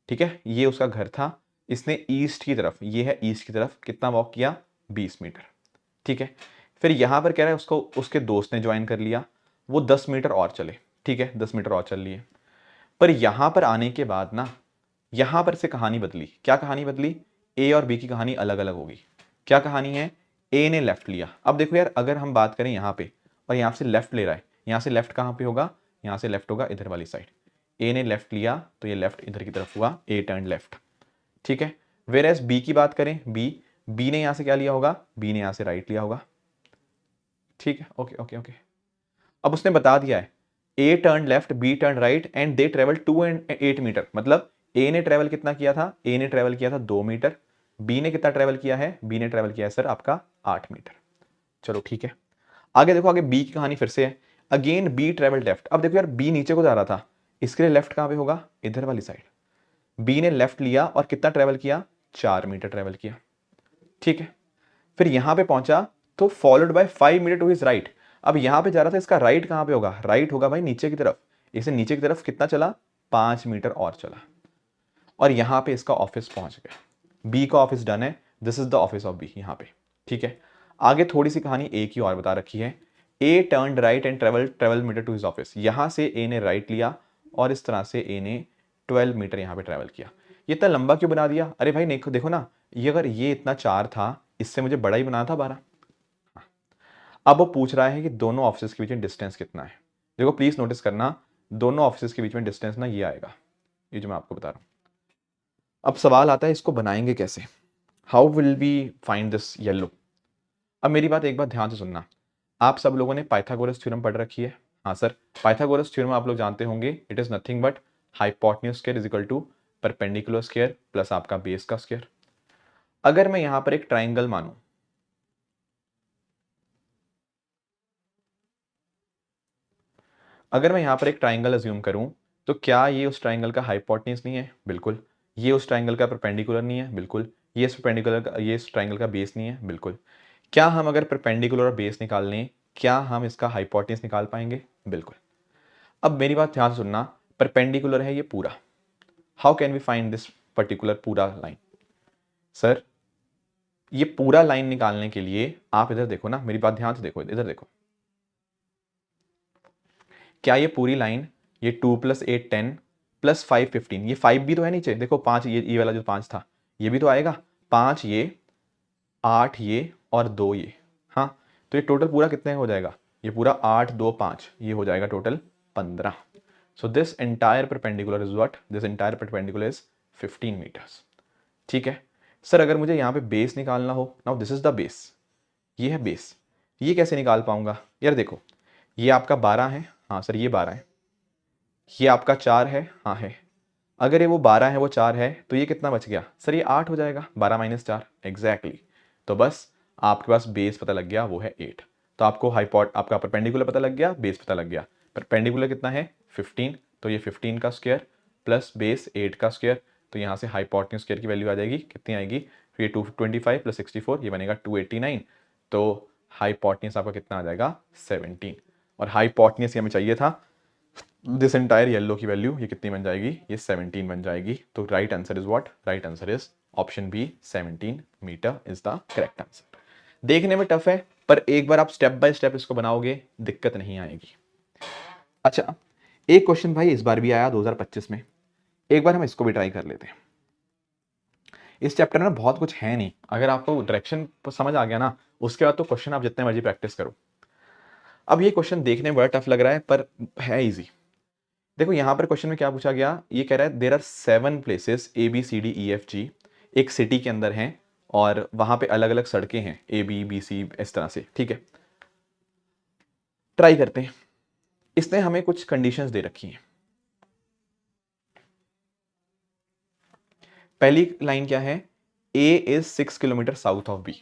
ठीक है, ये उसका घर था, इसने ईस्ट की तरफ, ये है ईस्ट की तरफ, कितना वॉक किया, 20 मीटर, ठीक है। फिर यहां पर कह रहा है उसको उसके दोस्त ने ज्वाइन कर लिया, वो 10 मीटर और चले, ठीक है, 10 मीटर और चल लिए। पर यहां पर आने के बाद ना, यहां पर से कहानी बदली। क्या कहानी बदली, ए और बी की कहानी अलग अलग होगी। क्या कहानी है, ए ने लेफ्ट लिया। अब देखो यार, अगर हम बात करें यहां पे और यहां से लेफ्ट ले रहा है, यहां से लेफ्ट कहां पे होगा, यहां से लेफ्ट होगा इधर वाली साइड। ए ने लेफ्ट लिया तो ये लेफ्ट इधर की तरफ हुआ, ए टर्न लेफ्ट, ठीक है। वेर एज बी की बात करें, बी ने यहां से क्या लिया होगा, बी ने यहां से राइट लिया होगा, ठीक है, ओके ओके ओके। अब उसने बता दिया है A turn left, B turn right and they travel 2 and 8 metre, मतलब ए ने ट्रेवल कितना किया था, ए ने ट्रेवल किया था 2 मीटर, बी ने कितना ट्रेवल किया है, बी ने ट्रेवल किया है सर आपका 8 मीटर। चलो ठीक है, आगे देखो, आगे बी की कहानी फिर से है, अगेन बी ट्रेवल लेफ्ट। अब देखो यार, बी नीचे को जा रहा था, इसके लिए लेफ्ट कहां पे होगा, इधर वाली साइड। बी ने लेफ्ट लिया और कितना ट्रेवल किया, 4 मीटर ट्रेवल किया, ठीक है। फिर यहां पे पहुंचा तो followed by 5 meter to his right. अब यहां पे जा रहा था, इसका राइट कहां पे होगा, राइट होगा भाई नीचे की तरफ, इसे नीचे की तरफ कितना चला, 5 मीटर और चला, और यहां पे इसका ऑफिस पहुंच गया। बी का ऑफिस डन है, this is the office of B यहां पे, ठीक है। आगे थोड़ी सी कहानी ए की और बता रखी है, A turn right and travel metre to his office. यहां से ए ने राइट लिया और इस तरह से ए ने 12 मीटर यहां पे ट्रेवल किया। ये इतना लंबा क्यों बना दिया, अरे भाई देखो देखो ना, ये अगर ये इतना 4 था, इससे मुझे बड़ा ही बनाना था 12। अब वो पूछ रहा है कि दोनों ऑफिस के बीच में डिस्टेंस कितना है। देखो प्लीज नोटिस करना, दोनों ऑफिस के बीच में डिस्टेंस ना ये आएगा, ये जो मैं आपको बता रहा हूं। अब सवाल आता है इसको बनाएंगे कैसे, how will we find this yellow. अब मेरी बात एक बार ध्यान से सुनना, आप सब लोगों ने पाइथागोरस थ्योरम पढ़ रखी है, हाँ सर, पाइथागोरस थ्योरम आप लोग जानते होंगे, it is nothing but hypotenuse square is equal to perpendicular square plus आपका बेस का स्क्वायर। अगर मैं यहां पर एक ट्राइंगल मानूं, अगर मैं यहां पर एक ट्राइंगल अज्यूम करूं, तो क्या ये उस ट्राइंगल का हाइपोटेन्यूज नहीं है, बिल्कुल। ये उस ट्राइंगल का परपेंडिकुलर नहीं है, बिल्कुल। ये इस परपेंडिकुलर का, ये इस ट्राइंगल का बेस नहीं है, बिल्कुल। क्या हम अगर परपेंडिकुलर और बेस निकाल लें, क्या हम इसका हाइपोटेन्यूज निकाल पाएंगे, बिल्कुल। अब मेरी बात ध्यान से सुनना, परपेंडिकुलर है ये पूरा, how can we find this particular पूरा लाइन। सर ये पूरा लाइन निकालने के लिए आप इधर देखो ना, मेरी बात ध्यान से देखो, इधर देखो, क्या ये पूरी लाइन, ये 2 + 8 10 + 5 15, ये 5 भी तो है नीचे, देखो 5, ये वाला जो 5 था ये भी तो आएगा, 5 ये, 8 ये और 2 ये, हाँ, तो ये टोटल पूरा कितने हो जाएगा, ये पूरा 8 2 5, ये हो जाएगा total 15। So this entire perpendicular is what, this entire perpendicular is 15 meters, ठीक है। सर अगर मुझे यहाँ पे बेस निकालना हो, now this is the base, ये है बेस, ये कैसे निकाल पाऊंगा, यार देखो, ये आपका 12 है, हाँ सर ये 12 है, ये आपका 4 है, हाँ है। अगर ये वो 12 है वो 4 है, तो ये कितना बच गया, सर ये 8 हो जाएगा, 12 - 4, एग्जैक्टली। तो बस आपके पास बेस पता लग गया, वो है 8। तो आपको आपका परपेंडिकुलर पता लग गया, बेस पता लग गया। परपेंडिकुलर कितना है, 15, तो ये 15 का स्क्वायर प्लस बेस 8 का स्क्वायर, तो यहाँ से हाइपोटेन्यूज स्क्वायर की वैल्यू आ जाएगी, कितनी आएगी, फिर ये 225 + 64, ये बनेगा 289। तो हाइपोटेन्यूज आपका कितना आ जाएगा, 17। और हाइपोटेन्यूज हमें चाहिए था दिस एंटायर येलो की वैल्यू, ये कितनी बन जाएगी, ये 17 बन जाएगी। तो right answer is what, right answer is option B, 17 meter is the correct answer. देखने में टफ है, पर एक बार आप स्टेप बाय स्टेप इसको बनाओगे, दिक्कत नहीं आएगी। अच्छा, एक क्वेश्चन भाई इस बार भी आया 2025 में, एक बार हम इसको भी ट्राई कर लेते हैं। इस चैप्टर में बहुत कुछ है नहीं, अगर आपको डायरेक्शन समझ आ गया ना, उसके बाद तो क्वेश्चन आप जितने मर्जी प्रैक्टिस करो। अब ये क्वेश्चन देखने में बड़ा टफ लग रहा है, पर है इजी। देखो यहां पर क्वेश्चन में क्या पूछा गया, ये कह रहा है देयर आर 7 प्लेसेस ABCDEFG, एक सिटी के अंदर हैं और वहां पे अलग अलग सड़कें हैं ABBC इस तरह से, ठीक है। ट्राई करते हैं, इसने हमें कुछ कंडीशंस दे रखी हैं। पहली लाइन क्या है, A is 6 kilometer south of B।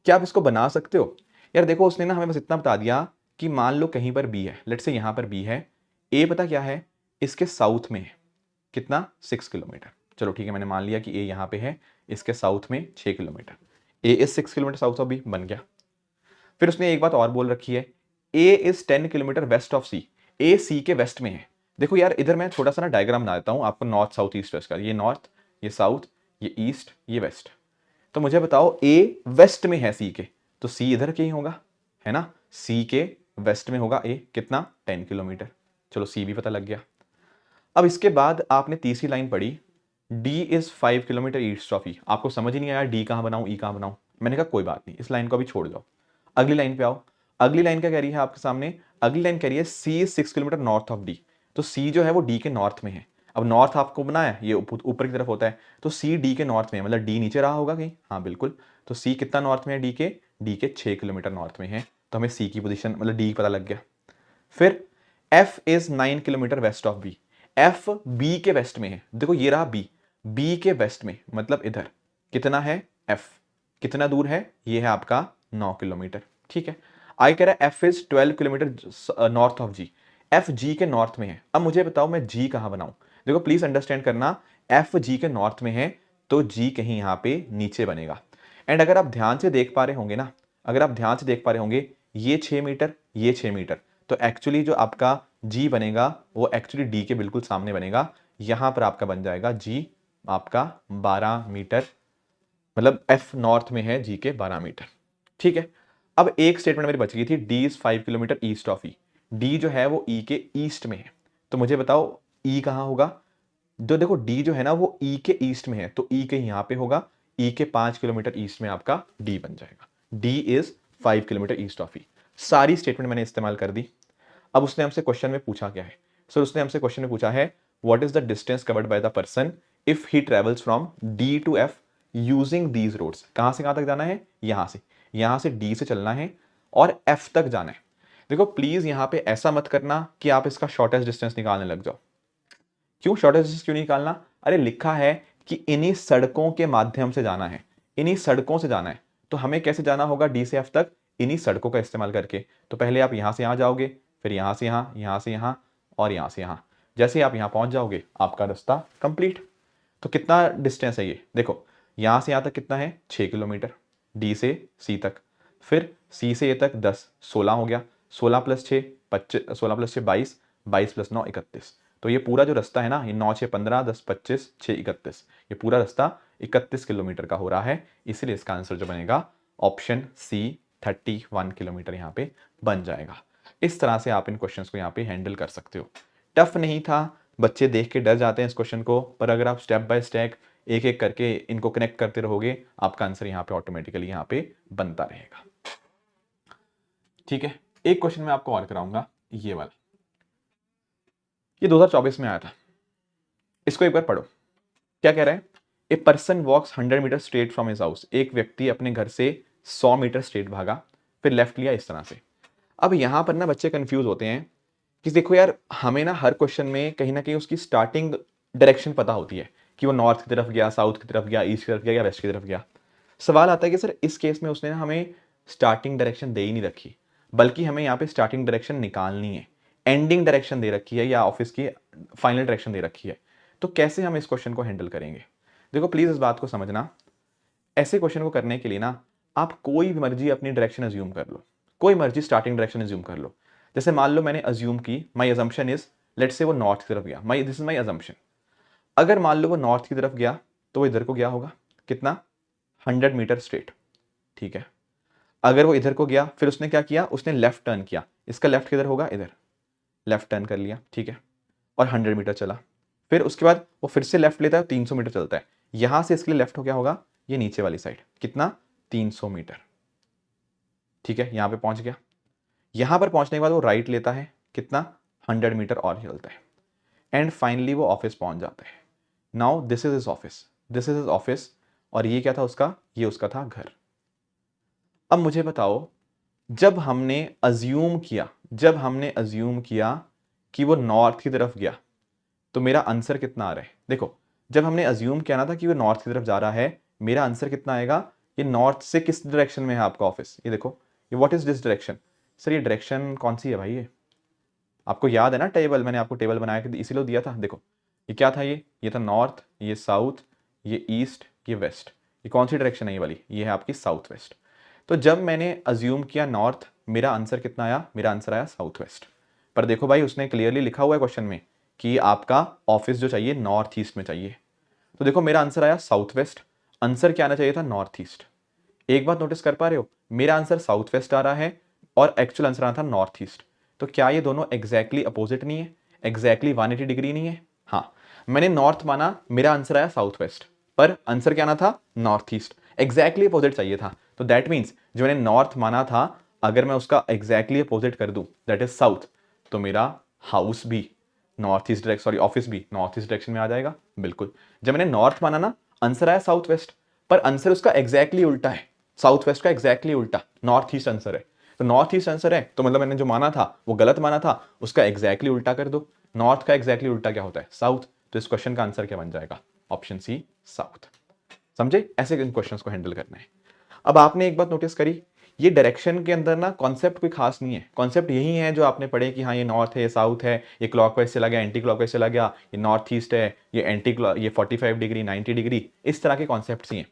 क्या आप इसको बना सकते हो, यार देखो उसने ना हमें बस इतना बता दिया कि मान लो कहीं पर बी है, लेट्स से यहाँ पर बी है, ए पता क्या है, इसके साउथ में है, कितना 6 किलोमीटर। चलो ठीक है, मैंने मान लिया कि ए यहाँ पे है, इसके साउथ में 6 kilometer, A is 6 kilometer south of B, बन गया। फिर उसने एक बात और बोल रखी है, ए इज 10 किलोमीटर वेस्ट ऑफ सी, ए सी के वेस्ट में है। देखो यार इधर मैं थोड़ा सा ना डायग्राम बना देता हूँ आपको, नॉर्थ साउथ ईस्ट वेस्ट का, ये नॉर्थ, ये साउथ, ये ईस्ट, ये वेस्ट। तो मुझे बताओ ए वेस्ट में है सी के, तो सी इधर के ही होगा, है ना, सी के वेस्ट में होगा ए, कितना 10 किलोमीटर। चलो सी भी पता लग गया। अब इसके बाद आपने तीसरी लाइन पढ़ी, D is 5 kilometre east of E. आपको समझ ही नहीं आया डी कहाँ बनाऊं, ई कहाँ बनाऊं। मैंने कहा कोई बात नहीं, इस लाइन को अभी छोड़ जाओ, अगली लाइन पे आओ। अगली लाइन क्या कह रही है आपके सामने, अगली लाइन कह रही है C is 6 kilometre north of D. तो सी जो है वो डी के नॉर्थ में है। अब नॉर्थ आपको बनाया, ये ऊपर की तरफ होता है, तो सी डी के नॉर्थ में है, मतलब डी नीचे रहा होगा कहीं, हाँ बिल्कुल। तो सी कितना नॉर्थ में है डी के 6 किलोमीटर नॉर्थ में है। तो हमें सी की पोजीशन मतलब डी पता लग गया। फिर F is 9 kilometer west of B, F B के वेस्ट में है। देखो ये रहा बी, बी के वेस्ट में मतलब इधर कितना है, एफ कितना दूर है, ये है आपका 9 किलोमीटर। ठीक है, आई कह रहा है F is 12 kilometer north of G, F G के नॉर्थ में है। अब मुझे बताओ मैं जी कहां बनाऊं। देखो प्लीज अंडरस्टैंड करना, एफ जी के नॉर्थ में है तो जी कहीं यहां पे नीचे बनेगा। एंड अगर आप ध्यान से देख पा रहे होंगे ना, अगर आप ध्यान से देख पा रहे होंगे, ये 6 मीटर, ये 6 मीटर, तो एक्चुअली जो आपका जी बनेगा वो एक्चुअली डी के बिल्कुल सामने बनेगा। यहां पर आपका बन जाएगा जी आपका 12 मीटर, मतलब एफ नॉर्थ में है जी के 12 मीटर। ठीक है, अब एक स्टेटमेंट मेरी बच गई थी, D is 5 kilometre east of E. D जो है वो ई के ईस्ट में है, तो मुझे बताओ ई कहां होगा। जो देखो डी जो है ना वो ई के ईस्ट में है, तो ई के यहां पे होगा, ई के 5 किलोमीटर ईस्ट में आपका डी बन जाएगा। D is 5 kilometre east of E. सारी स्टेटमेंट मैंने इस्तेमाल कर दी। अब उसने हमसे क्वेश्चन में पूछा क्या है, सर उसने हमसे क्वेश्चन में पूछा है what is the distance covered by the person if he travels from D to F using these roads. कहां से कहां तक जाना है, यहां से डी से चलना है और एफ तक जाना है। देखो प्लीज यहां पे ऐसा मत करना कि आप इसका शॉर्टेस्ट डिस्टेंस निकालने लग जाओ। क्यों शॉर्टेस्ट डिस्टेंस क्यों निकालना, अरे लिखा है कि इन्हीं सड़कों के माध्यम से जाना है, इन्हीं सड़कों से जाना है, तो हमें कैसे जाना होगा डी से एफ तक, इन्हीं सड़कों का इस्तेमाल करके। तो पहले आप यहां से यहां जाओगे, फिर यहां से यहां, यहां से यहां और यहां से यहां। जैसे आप यहां पहुंच जाओगे आपका रास्ता कंप्लीट। तो कितना डिस्टेंस है ये, देखो यहां से यहां तक कितना है 6 किलोमीटर डी से सी तक, फिर सी से ये तक 10, 16 हो गया, 16 प्लस 6 25, 16 प्लस 6 22, 22 प्लस 9 31। तो ये पूरा जो रास्ता है ना, ये 9 6 15 10 25 6 31, ये पूरा रास्ता 31 किलोमीटर का हो रहा है। इसलिए इसका आंसर जो बनेगा ऑप्शन सी 31 किलोमीटर यहाँ पे बन जाएगा। इस तरह से आप इन क्वेश्चंस को यहाँ पे हैंडल कर सकते हो। टफ नहीं था, बच्चे देख के डर जाते हैं इस क्वेश्चन को, पर अगर आप स्टेप बाय स्टेप एक एक करके इनको कनेक्ट करते रहोगे, आपका आंसर यहाँ पे ऑटोमेटिकली यहाँ पे बनता रहेगा। ठीक है, एक क्वेश्चन मैं आपको और कराऊंगा, ये वाला, ये 2024 में आया था, इसको एक बार पढ़ो। क्या कह रहा है, a person walks 100 meter straight from his house. एक व्यक्ति अपने घर से 100 मीटर स्ट्रेट भागा, फिर लेफ्ट लिया इस तरह से। अब यहां पर ना बच्चे कंफ्यूज होते हैं कि देखो यार हमें ना हर क्वेश्चन में कहीं ना कहीं उसकी स्टार्टिंग डायरेक्शन पता होती है कि वो नॉर्थ की तरफ गया, साउथ की तरफ गया, ईस्ट की तरफ गया या वेस्ट की तरफ गया। सवाल आता है कि सर इस केस में उसने हमें स्टार्टिंग डायरेक्शन दे ही नहीं रखी, बल्कि हमें यहाँ पे स्टार्टिंग डायरेक्शन निकालनी है, एंडिंग डायरेक्शन दे रखी है या ऑफिस की फाइनल डायरेक्शन दे रखी है। तो कैसे हम इस क्वेश्चन को हैंडल करेंगे। देखो प्लीज इस बात को समझना, ऐसे क्वेश्चन को करने के लिए ना आप कोई भी मर्जी अपनी डायरेक्शन अज्यूम कर लो, कोई मर्जी स्टार्टिंग डायरेक्शन अज्यूम कर लो। जैसे मान लो मैंने अज्यूम की, माई अजम्पशन इज, लेट्स से वो नॉर्थ की तरफ गया, my this is my assumption. अगर मान लो वो नॉर्थ की तरफ गया तो वो इधर को गया होगा, कितना 100 मीटर स्ट्रेट। ठीक है, अगर वो इधर को गया फिर उसने क्या किया, उसने लेफ्ट टर्न किया, इसका लेफ्ट किधर होगा, इधर, लेफ्ट टर्न कर लिया। ठीक है, और 100 मीटर चला, फिर उसके बाद वो फिर से लेफ्ट लेता है, 300 मीटर चलता है, यहां से इसके लिए लेफ्ट हो गया होगा ये नीचे वाली साइड, कितना 300 मीटर। ठीक है, यहां पे पहुंच गया, यहां पर पहुंचने के बाद वो राइट लेता है, कितना 100 मीटर और चलता है, एंड फाइनली वो ऑफिस पहुंच जाता है। Now this is is office, this is is office, और ये क्या था उसका, ये उसका था घर। अब मुझे बताओ, जब हमने अज्यूम किया, जब हमने अज्यूम किया कि वो नॉर्थ की तरफ गया, तो मेरा आंसर कितना आ रहा है, देखो जब हमने अज्यूम किया ना था कि वो नॉर्थ की तरफ जा रहा है, मेरा आंसर कितना आएगा, ये नॉर्थ से किस डायरेक्शन में है आपका ऑफिस, ये देखो, ये what is this direction, sir ये डायरेक्शन कौन सी है भाई? आपको याद है ना टेबल, मैंने आपको टेबल बनाया कि इसीलिए दिया था। देखो ये क्या था, ये था नॉर्थ, ये साउथ, ये ईस्ट, ये वेस्ट। ये कौन सी डायरेक्शन है? ये वाली, ये है आपकी साउथ वेस्ट। तो जब मैंने अज्यूम किया नॉर्थ, मेरा आंसर कितना आया? मेरा आंसर आया साउथ वेस्ट। पर देखो भाई उसने क्लियरली लिखा हुआ है क्वेश्चन में कि आपका ऑफिस जो चाहिए नॉर्थ ईस्ट में चाहिए। तो देखो मेरा आंसर आया साउथ वेस्ट, आंसर क्या आना चाहिए था? North east. एक बात नोटिस कर पा रहे हो, मेरा आंसर साउथ वेस्ट आ रहा है और एक्चुअल आंसर आना था नॉर्थ ईस्ट। तो क्या ये दोनों एग्जैक्टली अपोजिट नहीं है? एग्जैक्टली 180 डिग्री नहीं है? हाँ, मैंने नॉर्थ माना, मेरा आंसर आया साउथ वेस्ट, पर आंसर क्या आना था? North east. एग्जैक्टली अपोजिट चाहिए था। तो दैट मीन्स जो मैंने नॉर्थ माना था, अगर मैं उसका एग्जैक्टली अपोजिट कर दूं, दैट इज साउथ, तो मेरा हाउस भी north east direction, sorry office भी नॉर्थ ईस्ट डायरेक्शन में आ जाएगा। बिल्कुल, जब मैंने नॉर्थ माना ना, आंसर आया साउथ वेस्ट, पर आंसर उसका एग्जैक्टली उल्टा है। साउथ वेस्ट का एग्जैक्टली उल्टा नॉर्थ ईस्ट आंसर है। तो नॉर्थ ईस्ट आंसर है, तो मतलब मैंने जो माना था वो गलत माना था, उसका एग्जैक्टली उल्टा कर दो। नॉर्थ का एग्जैक्टली उल्टा क्या होता है? साउथ। तो इस क्वेश्चन का आंसर क्या बन जाएगा? Option C, south. समझे? ऐसे इन क्वेश्चंस को हैंडल करना है। अब आपने एक बात नोटिस करी, ये डायरेक्शन के अंदर ना कॉन्सेप्ट कोई खास नहीं है। कॉन्सेप्ट यही है जो आपने पढ़े कि हाँ ये नॉर्थ है, ये साउथ है, ये क्लॉकवाइज चला गया, एंटी क्लॉकवाइज चला गया, ये नॉर्थ ईस्ट है, ये ये 45 डिग्री, 90 डिग्री, इस तरह के कॉन्सेप्ट्स ही हैं।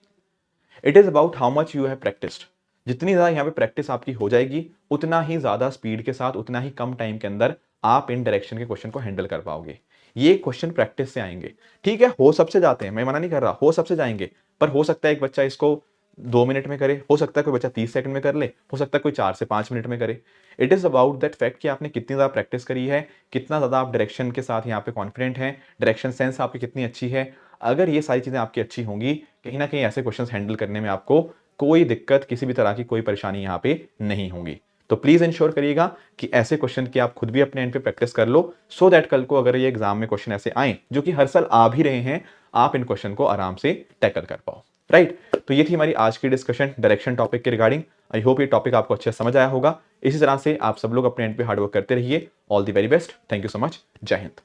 It is about how much you have practised. जितनी ज्यादा यहाँ पे प्रैक्टिस आपकी हो जाएगी, उतना ही ज्यादा स्पीड के साथ, उतना ही कम टाइम के अंदर आप इन डायरेक्शन के क्वेश्चन को हैंडल कर पाओगे। ये क्वेश्चन प्रैक्टिस से आएंगे। ठीक है, हो सबसे जाते हैं, मैं मना नहीं कर रहा, हो सबसे जाएंगे, पर हो सकता है एक बच्चा इसको 2 मिनट में करे, हो सकता है कोई बच्चा 30 सेकंड में कर ले, हो सकता है कोई 4 से 5 मिनट में करे। It is about that fact कि आपने कितनी ज्यादा प्रैक्टिस करी है, कितना ज्यादा आप डायरेक्शन के साथ यहाँ पे कॉन्फिडेंट हैं, डायरेक्शन सेंस आपकी कितनी अच्छी है। अगर ये सारी चीजें आपकी अच्छी होंगी, कहीं ना कहीं ऐसे क्वेश्चंस हैंडल करने में आपको कोई दिक्कत, किसी भी तरह की कोई परेशानी यहाँ पे नहीं होगी। तो प्लीज इंश्योर करिएगा कि ऐसे क्वेश्चन की आप खुद भी अपने एंड पे प्रैक्टिस कर लो, सो दैट कल को अगर ये एग्जाम में क्वेश्चन ऐसे आए, जो कि हर साल आ भी रहे हैं, आप इन क्वेश्चन को आराम से टैकल कर पाओ। राइट, तो ये थी हमारी आज की डिस्कशन डायरेक्शन टॉपिक के रिगार्डिंग। आई होप ये टॉपिक आपको अच्छे समझ आया होगा। इसी तरह से आप सब लोग अपने एंड पे हार्डवर्क करते रहिए। All the very best, thank you so much, जय हिंद।